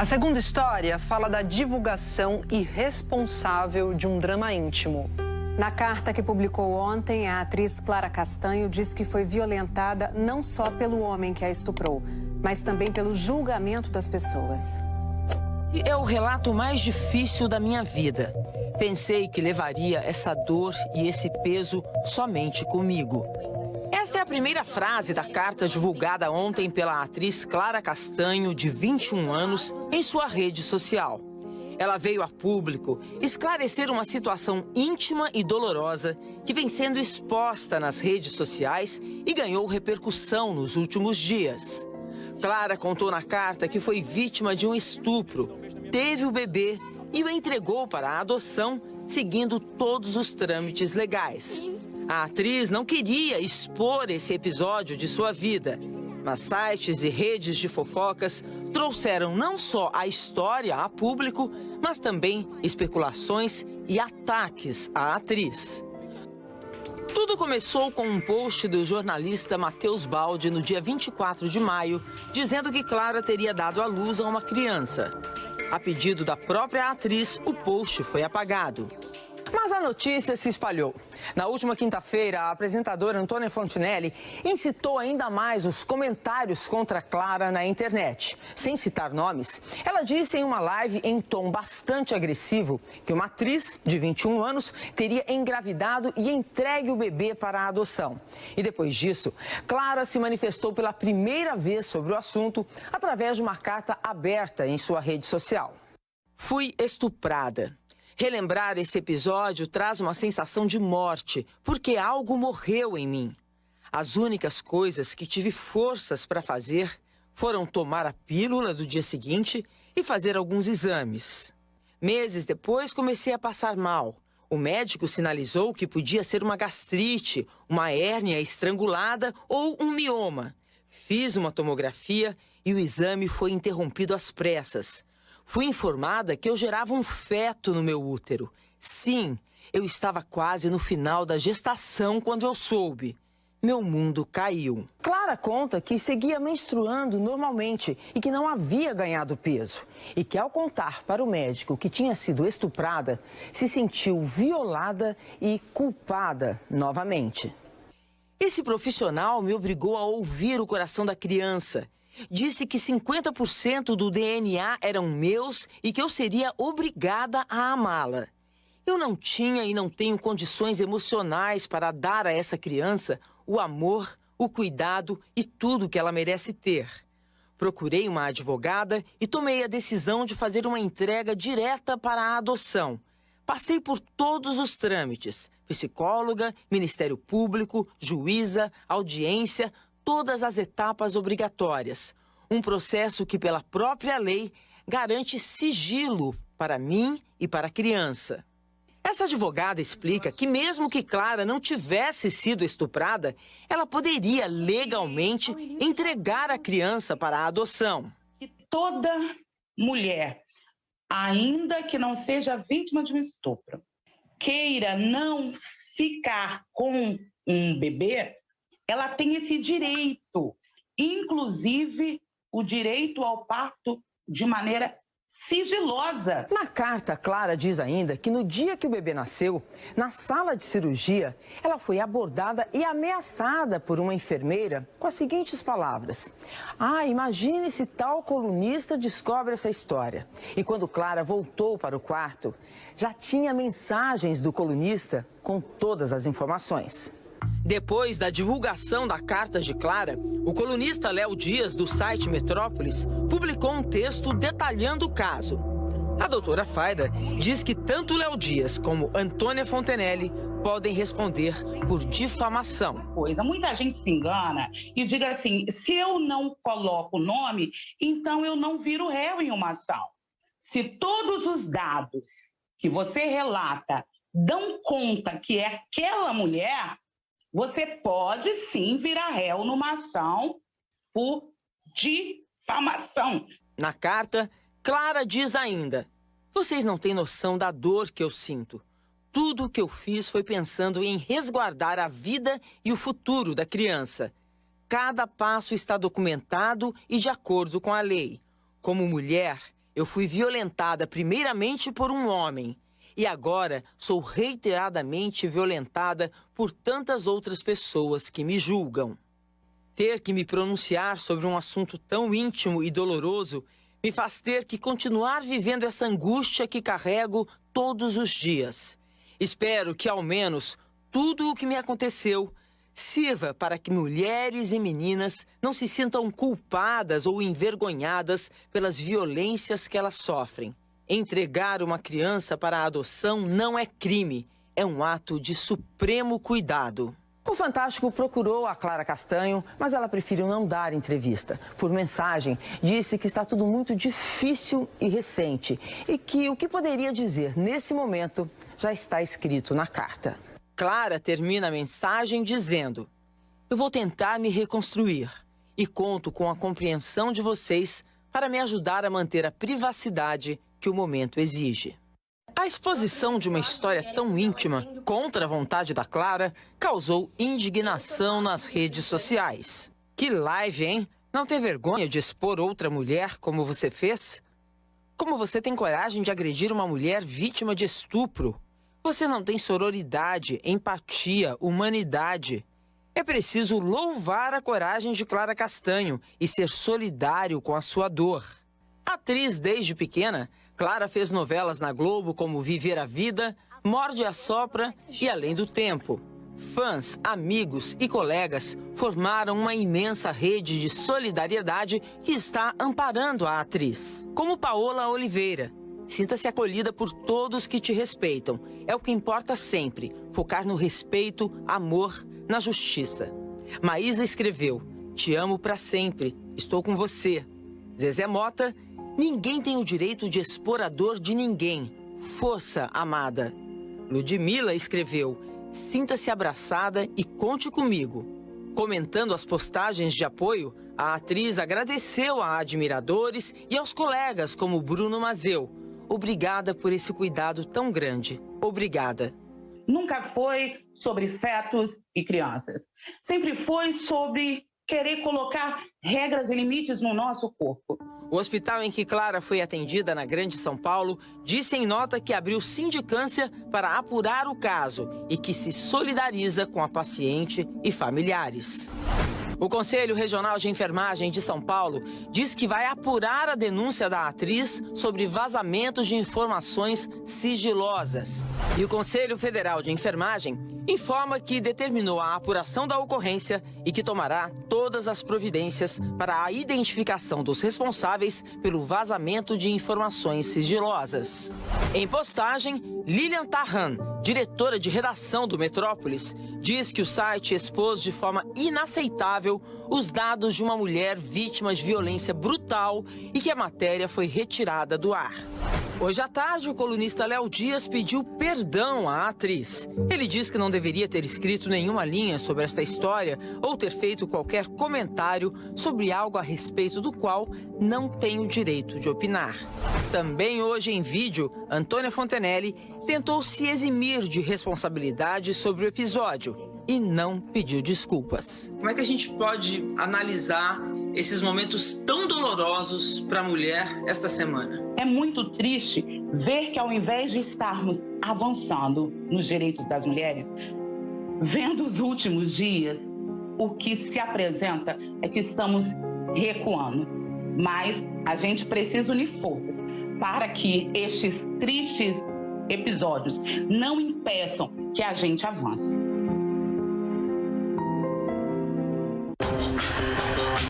A segunda história fala da divulgação irresponsável de um drama íntimo. Na carta que publicou ontem, a atriz Clara Castanho diz que foi violentada não só pelo homem que a estuprou, mas também pelo julgamento das pessoas. É o relato mais difícil da minha vida. Pensei que levaria essa dor e esse peso somente comigo. Esta é a primeira frase da carta divulgada ontem pela atriz Clara Castanho, de 21 anos, em sua rede social. Ela veio a público esclarecer uma situação íntima e dolorosa que vem sendo exposta nas redes sociais e ganhou repercussão nos últimos dias. Clara contou na carta que foi vítima de um estupro, teve o bebê e o entregou para a adoção, seguindo todos os trâmites legais. A atriz não queria expor esse episódio de sua vida, mas sites e redes de fofocas trouxeram não só a história a público, mas também especulações e ataques à atriz. Tudo começou com um post do jornalista Matheus Baldi no dia 24 de maio, dizendo que Clara teria dado à luz a uma criança. A pedido da própria atriz, o post foi apagado. Mas a notícia se espalhou. Na última quinta-feira, a apresentadora Antônia Fontinelli incitou ainda mais os comentários contra Clara na internet. Sem citar nomes, ela disse em uma live em tom bastante agressivo que uma atriz de 21 anos teria engravidado e entregue o bebê para a adoção. E depois disso, Clara se manifestou pela primeira vez sobre o assunto através de uma carta aberta em sua rede social. Fui estuprada. Relembrar esse episódio traz uma sensação de morte, porque algo morreu em mim. As únicas coisas que tive forças para fazer foram tomar a pílula do dia seguinte e fazer alguns exames. Meses depois, comecei a passar mal. O médico sinalizou que podia ser uma gastrite, uma hérnia estrangulada ou um mioma. Fiz uma tomografia e o exame foi interrompido às pressas. Fui informada que eu gerava um feto no meu útero. Sim, eu estava quase no final da gestação quando eu soube. Meu mundo caiu. Clara conta que seguia menstruando normalmente e que não havia ganhado peso. E que ao contar para o médico que tinha sido estuprada, se sentiu violada e culpada novamente. Esse profissional me obrigou a ouvir o coração da criança. Disse que 50% do DNA eram meus e que eu seria obrigada a amá-la. Eu não tinha e não tenho condições emocionais para dar a essa criança o amor, o cuidado e tudo que ela merece ter. Procurei uma advogada e tomei a decisão de fazer uma entrega direta para a adoção. Passei por todos os trâmites: psicóloga, Ministério Público, juíza, audiência, todas as etapas obrigatórias. Um processo que, pela própria lei, garante sigilo para mim e para a criança. Essa advogada explica que mesmo que Clara não tivesse sido estuprada, ela poderia legalmente entregar a criança para a adoção. Toda mulher, ainda que não seja vítima de um estupro, queira não ficar com um bebê, ela tem esse direito, inclusive o direito ao parto de maneira sigilosa. Na carta, Clara diz ainda que no dia que o bebê nasceu, na sala de cirurgia, ela foi abordada e ameaçada por uma enfermeira com as seguintes palavras: "Ah, imagine se tal colunista descobre essa história." E quando Clara voltou para o quarto, já tinha mensagens do colunista com todas as informações. Depois da divulgação da carta de Clara, o colunista Léo Dias, do site Metrópolis, publicou um texto detalhando o caso. A doutora Faida diz que tanto Léo Dias como Antônia Fontinelli podem responder por difamação. Muita gente se engana e diz assim: se eu não coloco o nome, então eu não viro réu em uma ação. Se todos os dados que você relata dão conta que é aquela mulher, você pode sim virar réu numa ação por difamação. Na carta, Clara diz ainda: "Vocês não têm noção da dor que eu sinto. Tudo o que eu fiz foi pensando em resguardar a vida e o futuro da criança. Cada passo está documentado e de acordo com a lei. Como mulher, Eu fui violentada primeiramente por um homem e agora sou reiteradamente violentada por tantas outras pessoas que me julgam. Ter que me pronunciar sobre um assunto tão íntimo e doloroso me faz ter que continuar vivendo essa angústia que carrego todos os dias. Espero que, ao menos, tudo o que me aconteceu sirva para que mulheres e meninas não se sintam culpadas ou envergonhadas pelas violências que elas sofrem. Entregar uma criança para a adoção não é crime, é um ato de supremo cuidado. O Fantástico procurou a Clara Castanho, mas ela preferiu não dar entrevista. Por mensagem, disse que está tudo muito difícil e recente e que o que poderia dizer nesse momento já está escrito na carta. Clara termina a mensagem dizendo: eu vou tentar me reconstruir e conto com a compreensão de vocês para me ajudar a manter a privacidade que o momento exige. A exposição de uma história tão íntima, contra a vontade da Clara, causou indignação nas redes sociais. Que live, hein? Não tem vergonha de expor outra mulher como você fez? Como você tem coragem de agredir uma mulher vítima de estupro? Você não tem sororidade, empatia, humanidade. É preciso louvar a coragem de Clara Castanho e ser solidário com a sua dor. Atriz desde pequena, Clara fez novelas na Globo como Viver a Vida, Morde e Assopra e Além do Tempo. Fãs, amigos e colegas formaram uma imensa rede de solidariedade que está amparando a atriz. Como Paola Oliveira. Sinta-se acolhida por todos que te respeitam. É o que importa sempre, focar no respeito, amor, na justiça. Maísa escreveu: te amo pra sempre, estou com você. Zezé Mota: ninguém tem o direito de expor a dor de ninguém. Força, amada. Ludmila escreveu: sinta-se abraçada e conte comigo. Comentando as postagens de apoio, a atriz agradeceu a admiradores e aos colegas como Bruno Mazeu. Obrigada por esse cuidado tão grande. Obrigada. Nunca foi sobre fetos e crianças. Sempre foi sobre querer colocar regras e limites no nosso corpo. O hospital em que Clara foi atendida, na Grande São Paulo, disse em nota que abriu sindicância para apurar o caso e que se solidariza com a paciente e familiares. O Conselho Regional de Enfermagem de São Paulo diz que vai apurar a denúncia da atriz sobre vazamentos de informações sigilosas. E o Conselho Federal de Enfermagem informa que determinou a apuração da ocorrência e que tomará todas as providências para a identificação dos responsáveis pelo vazamento de informações sigilosas. Em postagem, Lilian Tarran, diretora de redação do Metrópolis, diz que o site expôs de forma inaceitável os dados de uma mulher vítima de violência brutal e que a matéria foi retirada do ar. Hoje à tarde, o colunista Léo Dias pediu perdão à atriz. Ele diz que não deveria ter escrito nenhuma linha sobre esta história ou ter feito qualquer comentário sobre algo a respeito do qual não tem o direito de opinar. Também hoje em vídeo, Antônia Fontenelle tentou se eximir de responsabilidade sobre o episódio e não pediu desculpas. Como é que a gente pode analisar esses momentos tão dolorosos para a mulher esta semana? É muito triste ver que, ao invés de estarmos avançando nos direitos das mulheres, vendo os últimos dias, o que se apresenta é que estamos recuando. Mas a gente precisa unir forças para que estes tristes episódios não impeçam que a gente avance.